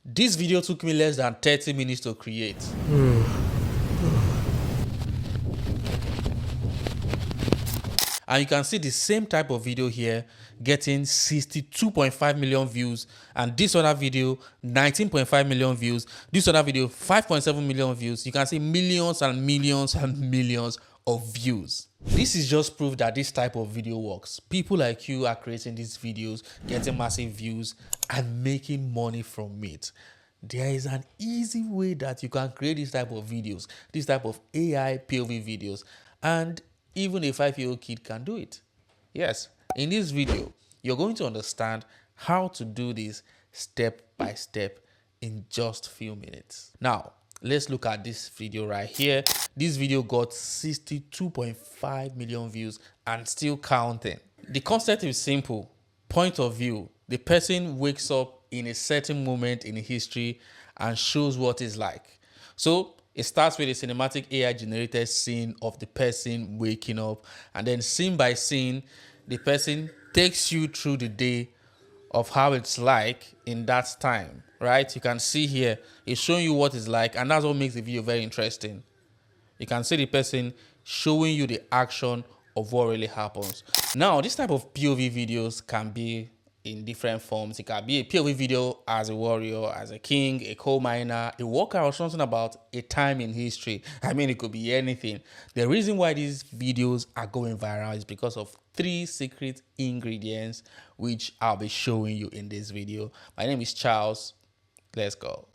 This video took me less than 30 minutes to create. And you can see the same type of video here getting 62.5 million views, and this other video 19.5 million views, this other video 5.7 million views. You can see millions and millions and millions of views. This is just proof that this type of video works. People like you are creating these videos, getting massive views and making money from it. There is an easy way that you can create this type of videos, this type of AI POV videos, and even a 5-year-old kid can do it. Yes, in this video, you're going to understand how to do this step by step in just a few minutes. Now, let's look at this video right here. This video got 62.5 million views and still counting. The concept is simple. Point of view. The person wakes up in a certain moment in history and shows what it's like. So it starts with a cinematic AI generated scene of the person waking up, and then scene by scene, the person takes you through the day of how it's like in that time, right? You can see here, it's showing you what it's like, and that's what makes the video very interesting. You can see the person showing you the action of what really happens. Now, this type of POV videos can be in different forms. It can be a POV video as a warrior, as a king, a coal miner, a worker, or something about a time in history. I mean, it could be anything. The reason why these videos are going viral is because of 3 secret ingredients, which I'll be showing you in this video. My name is Charles. Let's go.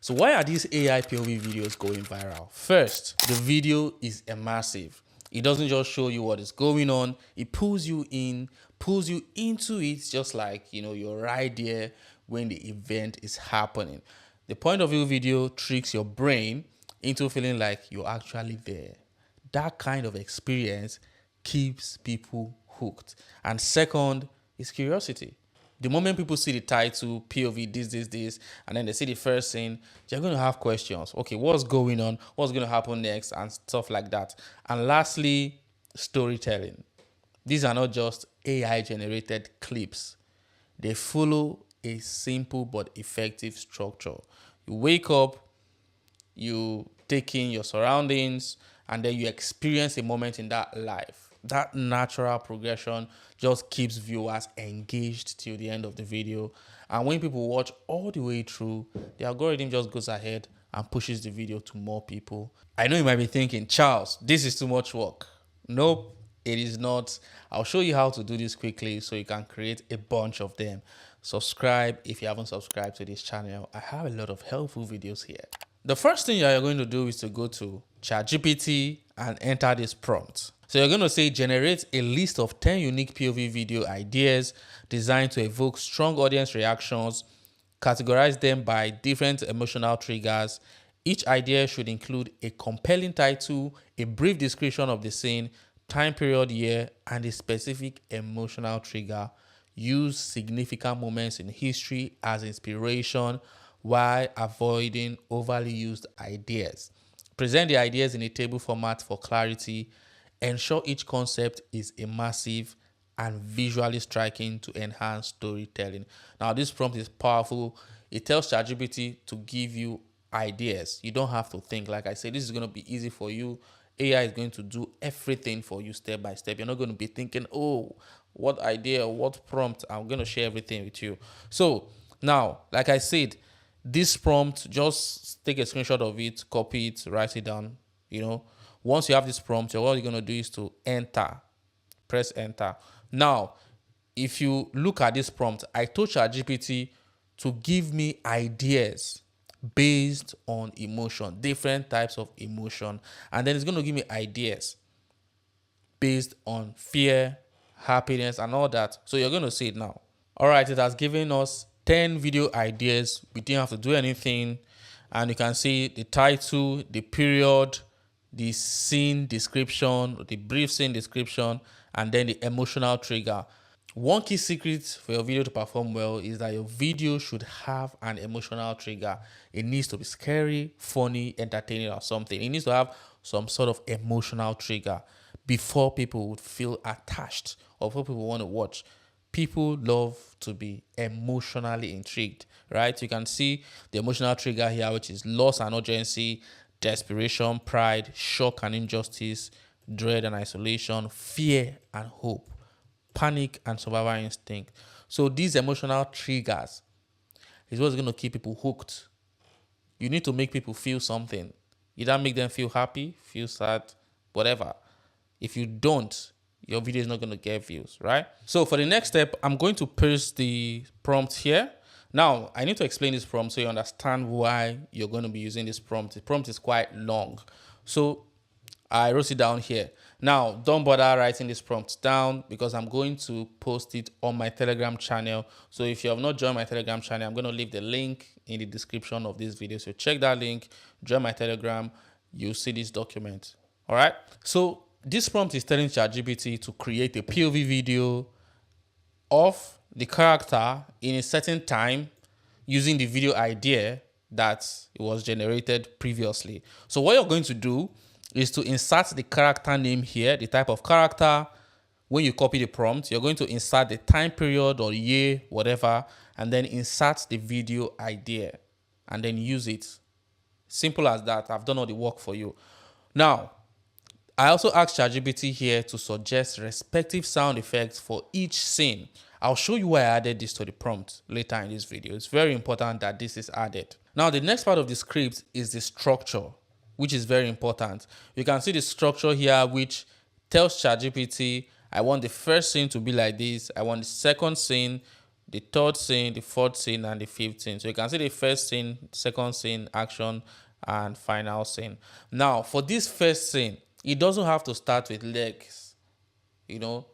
So why are these AI POV videos going viral? First, the video is immersive. It doesn't just show you what is going on. It pulls you in, pulls you into it, just like, you're right there when the event is happening. The point of view video tricks your brain into feeling like you're actually there. That kind of experience keeps people hooked. And second is curiosity. The moment people see the title, POV, this, and then they see the first scene, they're going to have questions. Okay, what's going on? What's going to happen next? And stuff like that. And lastly, storytelling. These are not just AI-generated clips. They follow a simple but effective structure. You wake up, you take in your surroundings, and then you experience a moment in that life. That natural progression just keeps viewers engaged till the end of the video. And when people watch all the way through, the algorithm just goes ahead and pushes the video to more people. I know you might be thinking, Charles, this is too much work. Nope, it is not. I'll show you how to do this quickly so you can create a bunch of them. Subscribe if you haven't subscribed to this channel. I have a lot of helpful videos here. The first thing you're going to do is to go to ChatGPT and enter this prompt. So you're going to say, generate a list of 10 unique POV video ideas designed to evoke strong audience reactions. Categorize them by different emotional triggers. Each idea should include a compelling title, a brief description of the scene, time period, year, and a specific emotional trigger. Use significant moments in history as inspiration while avoiding overly used ideas. Present the ideas in a table format for clarity. Ensure each concept is immersive and visually striking to enhance storytelling. Now, this prompt is powerful. It tells ChatGPT to give you ideas. You don't have to think. Like I said, this is going to be easy for you. AI is going to do everything for you step by step. You're not going to be thinking, oh, what idea, what prompt? I'm going to share everything with you. So now, like I said, this prompt, just take a screenshot of it, copy it, write it down. Once you have this prompt, all you're going to do is to enter, press enter. Now, if you look at this prompt, I told ChatGPT to give me ideas based on emotion, different types of emotion. And then it's going to give me ideas based on fear, happiness, and all that. So you're going to see it now. All right, it has given us 10 video ideas. We didn't have to do anything. And you can see the title, the period, the scene description, the brief scene description, and then the emotional trigger. One key secret for your video to perform well is that your video should have an emotional trigger. It needs to be scary, funny, entertaining, or something. It needs to have some sort of emotional trigger before people would feel attached or before people want to watch. People love to be emotionally intrigued, right? You can see the emotional trigger here, which is loss and urgency, desperation, pride, shock and injustice, dread and isolation, fear and hope, panic and survival instinct. So these emotional triggers is what's going to keep people hooked. You need to make people feel something. Either make them feel happy, feel sad, whatever. If you don't, your video is not going to get views, right? So for the next step, I'm going to paste the prompt here. Now, I need to explain this prompt so you understand why you're going to be using this prompt. The prompt is quite long. So I wrote it down here. Now, don't bother writing this prompt down because I'm going to post it on my Telegram channel. So if you have not joined my Telegram channel, I'm going to leave the link in the description of this video. So check that link, join my Telegram, you'll see this document. All right. So this prompt is telling ChatGPT to create a POV video of the character in a certain time using the video idea that it was generated previously. So what you're going to do is to insert the character name here, the type of character. When you copy the prompt, you're going to insert the time period or year, whatever, and then insert the video idea and then use it. Simple as that. I've done all the work for you. Now, I also asked ChatGPT here to suggest respective sound effects for each scene. I'll show you why I added this to the prompt later in this video. It's very important that this is added. Now, the next part of the script is the structure, which is very important. You can see the structure here, which tells ChatGPT, I want the first scene to be like this. I want the second scene, the third scene, the fourth scene, and the fifth scene. So you can see the first scene, second scene, action, and final scene. Now, for this first scene, it doesn't have to start with legs. You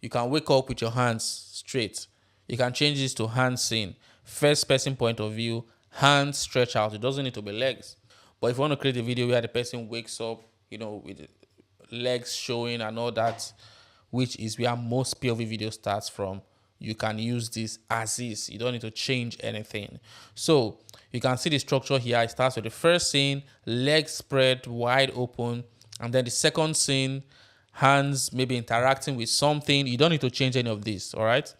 can wake up with your hands straight. You can change this to hand scene. First person point of view, hands stretch out. It doesn't need to be legs. But if you want to create a video where the person wakes up, with legs showing and all that, which is where most POV video starts from, you can use this as is. You don't need to change anything. So you can see the structure here. It starts with the first scene, legs spread wide open. And then the second scene, hands maybe interacting with something. You don't need to change any of this, all right?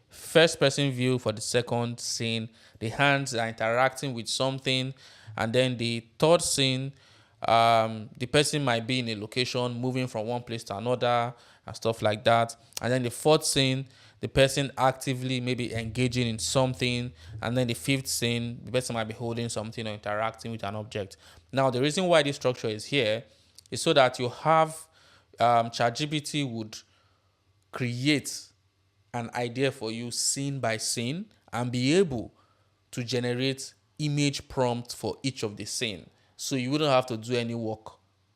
First person view for the second scene, the hands are interacting with something. And then the third scene, the person might be in a location, moving from one place to another and stuff like that. And then the fourth scene, the person actively maybe engaging in something. And then the fifth scene, the person might be holding something or interacting with an object. Now, the reason why this structure is here is so that you have ChatGPT would create an idea for you scene by scene and be able to generate image prompt for each of the scene. So you wouldn't have to do any work.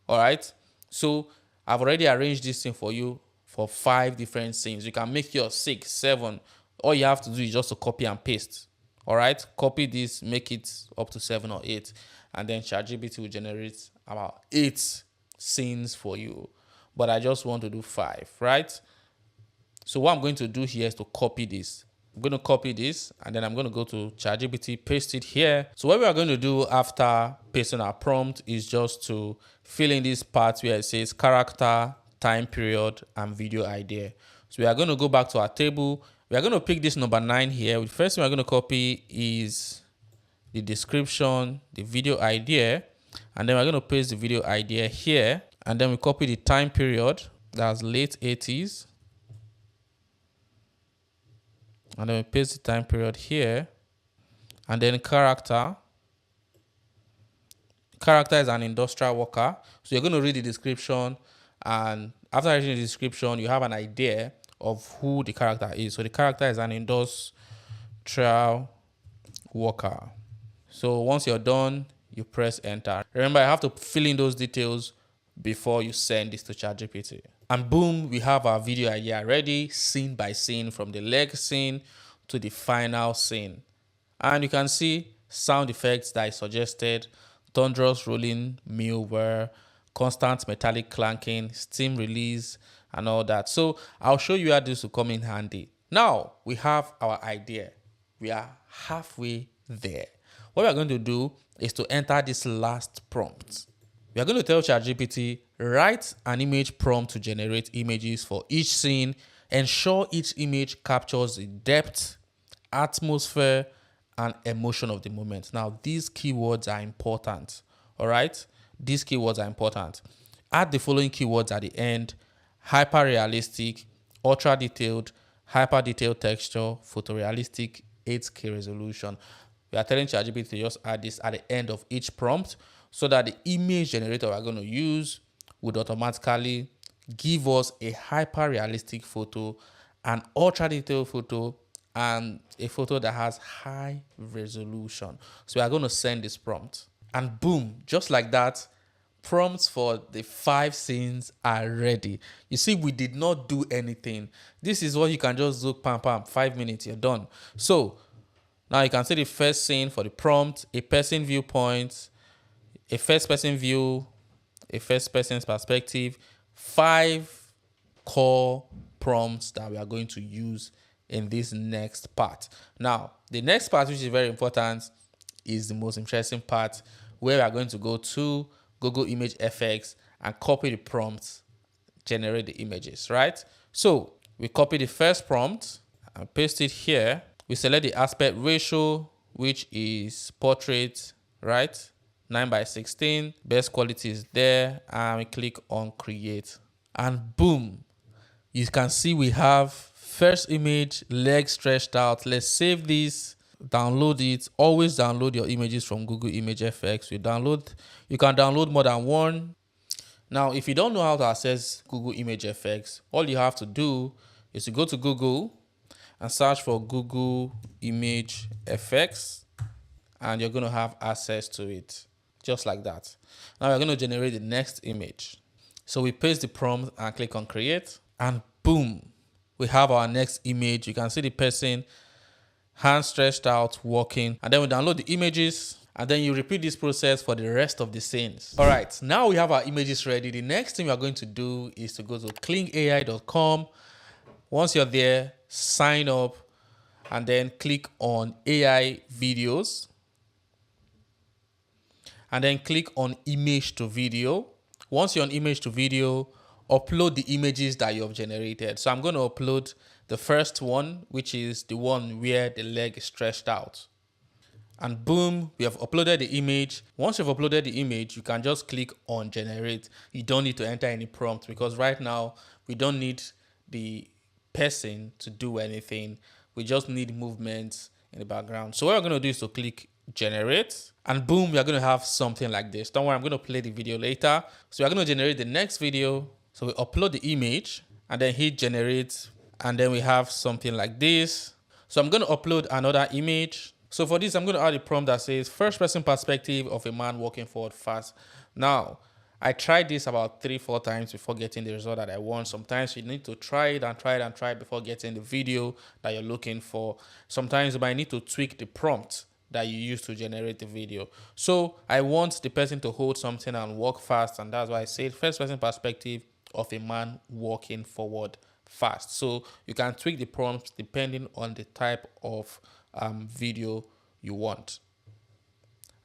All right. So I've already arranged this thing for you for 5 different scenes. You can make your 6, 7. All you have to do is just to copy and paste. All right. Copy this, make it up to 7 or 8. And then ChatGPT will generate about 8 scenes for you. But I just want to do 5, right? So what I'm going to do here is to copy this. I'm going to copy this and then I'm going to go to ChatGPT, paste it here. So what we are going to do after pasting our prompt is just to fill in this part where it says character, time period, and video idea. So we are going to go back to our table. We are going to pick this number 9 here. The first thing we're going to copy is the description, the video idea, and then we're going to paste the video idea here. And then we copy the time period, that's late 80s. And then we paste the time period here. And then character. Character is an industrial worker. So you're going to read the description. And after reading the description, you have an idea of who the character is. So the character is an industrial worker. So once you're done, you press enter. Remember, I have to fill in those details before you send this to ChatGPT. And boom, we have our video idea ready, scene by scene, from the leg scene to the final scene. And you can see sound effects that I suggested: thunderous rolling mill whir, constant metallic clanking, steam release, and all that. So I'll show you how this will come in handy. Now we have our idea. We are halfway there. What we're going to do is to enter this last prompt. We are going to tell ChatGPT, write an image prompt to generate images for each scene Ensure each image captures the depth, atmosphere, and emotion of the moment. Now, these keywords are important. All right? These keywords are important. Add the following keywords at the end: hyper realistic, ultra detailed, hyper detailed texture, photorealistic, 8K resolution. We are telling ChatGPT to just add this at the end of each prompt so that the image generator we're going to use would automatically give us a hyper realistic photo, an ultra detailed photo, and a photo that has high resolution. So we are going to send this prompt, and boom, just like that, prompts for the 5 scenes are ready. You see, we did not do anything. This is what you can just do, pam pam, 5 minutes, you're done. So now you can see the first scene for the prompt: a person viewpoint, a first person view, a first person's perspective, 5 core prompts that we are going to use in this next part. Now, the next part, which is very important, is the most interesting part, where we are going to go to Google Image FX and copy the prompts, generate the images, right? So we copy the first prompt and paste it here. We select the aspect ratio, which is portrait, right? 9:16. Best quality is there, and we click on create. And boom, you can see we have first image, leg stretched out. Let's save this, download it. Always download your images from Google Image FX. You can download more than one. Now, if you don't know how to access Google Image FX, all you have to do is to go to Google and search for Google Image FX, and you're going to have access to it just like that. Now we're going to generate the next image. So we paste the prompt and click on create, and boom, we have our next image. You can see the person hands stretched out walking, and then we download the images, and then you repeat this process for the rest of the scenes. All right, now we have our images ready. The next thing we are going to do is to go to cleanai.com. Once you're there, sign up, and then click on AI videos, and then click on image to video. Once you're on image to video, upload the images that you have generated. So I'm going to upload the first one, which is the one where the leg is stretched out. And boom, we have uploaded the image. Once you've uploaded the image, you can just click on generate. You don't need to enter any prompt, because right now we don't need the person to do anything. We just need movements in the background. So what we're going to do is to click generate, and boom, we are going to have something like this. Don't worry, I'm going to play the video later. So we're going to generate the next video. So we upload the image and then hit generate, and then we have something like this. So I'm going to upload another image. So for this, I'm going to add a prompt that says first person perspective of a man walking forward fast. Now, I tried this about 3-4 times before getting the result that I want. Sometimes you need to try it and try it and try it before getting the video that you're looking for. Sometimes you might need to tweak the prompt that you use to generate the video. So I want the person to hold something and walk fast, and that's why I said first person perspective of a man walking forward fast. So you can tweak the prompts depending on the type of video you want.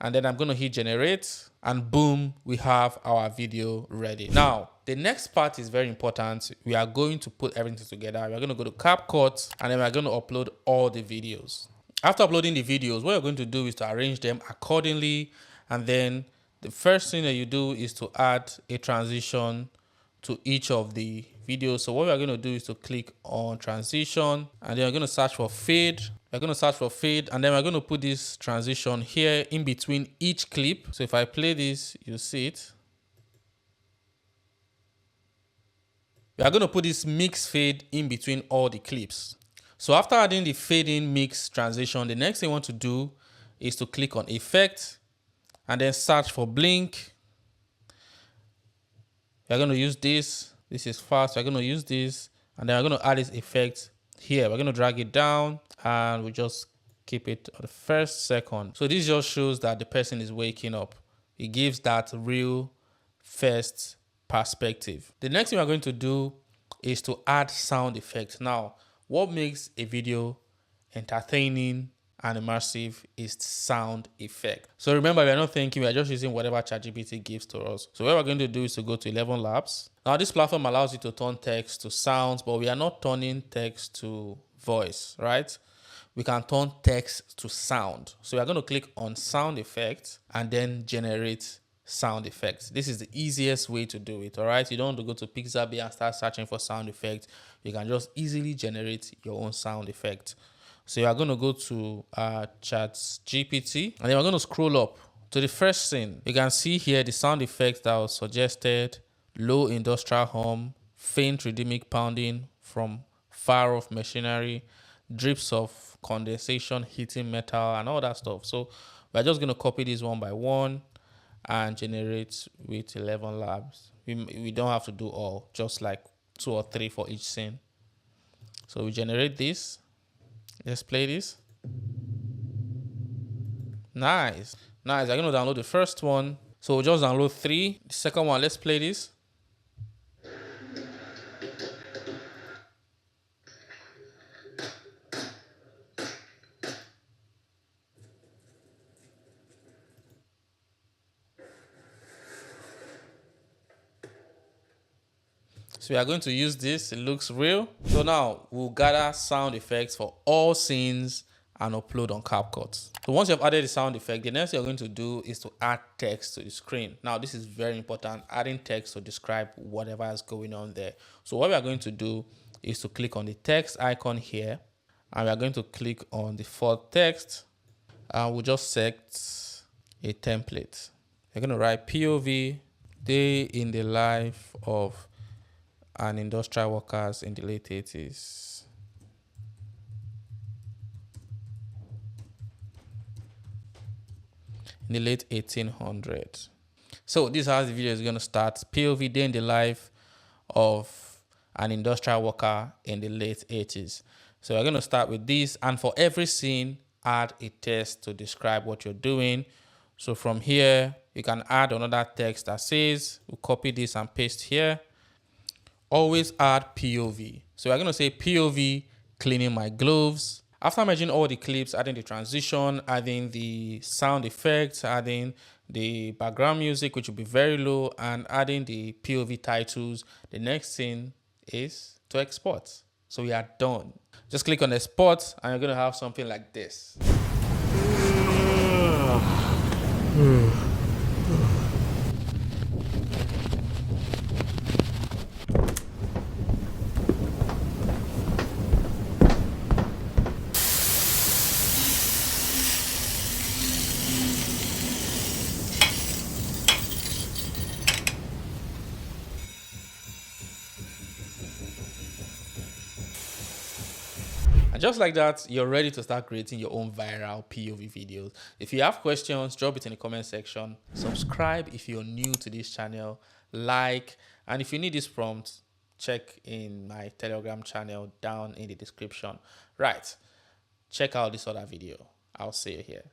And then I'm going to hit generate, and boom, we have our video ready. Now, the next part is very important. We are going to put everything together. We're going to go to CapCut, and then we're going to upload all the videos. After uploading the videos, what you're going to do is to arrange them accordingly. And then the first thing that you do is to add a transition to each of the videos. So what we're going to do is to click on transition, and then we're going to search for fade. We're going to search for fade, and then we're going to put this transition here in between each clip. So if I play this, you'll see it. We are going to put this mix fade in between all the clips. So after adding the fade in mix transition, the next thing you want to do is to click on effect and then search for blink. We're going to use this. This is fast. We're going to use this, and then we're going to add this effect here. We're going to drag it down, and we just keep it on the first second. So this just shows that the person is waking up. It gives that real first perspective. The next thing we're going to do is to add sound effects. Now, what makes a video entertaining and immersive is sound effect. So remember, we're not thinking, we're just using whatever ChatGPT gives to us. So what we're going to do is to go to 11 Labs. Now this platform allows you to turn text to sounds, but we are not turning text to voice, right? We can turn text to sound. So we're going to click on sound effects and then generate sound effects. This is the easiest way to do it, all right? You don't want to go to Pixabay and start searching for sound effects. You can just easily generate your own sound effect. So you are going to go to ChatGPT, and then we're going to scroll up to the first thing. You can see here the sound effects that was suggested: low industrial hum, faint rhythmic pounding from far off machinery, drips of condensation hitting metal, and all that stuff. So we're just going to copy this one by one and generate with 11 Labs. We don't have to do all, just like 2 or 3 for each scene. So we generate this. Let's play this. Nice. I'm going to download the first one. So we'll just download 3. The second one, let's play this. So we are going to use this. It looks real. So now we'll gather sound effects for all scenes and upload on CapCut. So once you have added the sound effect, the next thing you're going to do is to add text to the screen. Now this is very important, adding text to describe whatever is going on there. So what we are going to do is to click on the text icon here, and we are going to click on the fourth text, and we'll just select a template. You're going to write POV, day in the life of an industrial workers in the late 80s. In the late 1800s. So this is how the video is going to start. POV, day in the life of an industrial worker in the late 80s. So we're going to start with this, and for every scene, add a text to describe what you're doing. So from here, you can add another text that says, we'll copy this and paste here. Always add POV. So we're going to say POV cleaning my gloves. After merging all the clips, adding the transition, adding the sound effects, adding the background music, which will be very low, and adding the POV titles, the next thing is to export. So we are done. Just click on export and you're going to have something like this. And just like that, you're ready to start creating your own viral POV videos. If you have questions, drop it in the comment section. Subscribe if you're new to this channel. Like, and if you need this prompt, check in my Telegram channel down in the description. Right. Check out this other video. I'll see you here.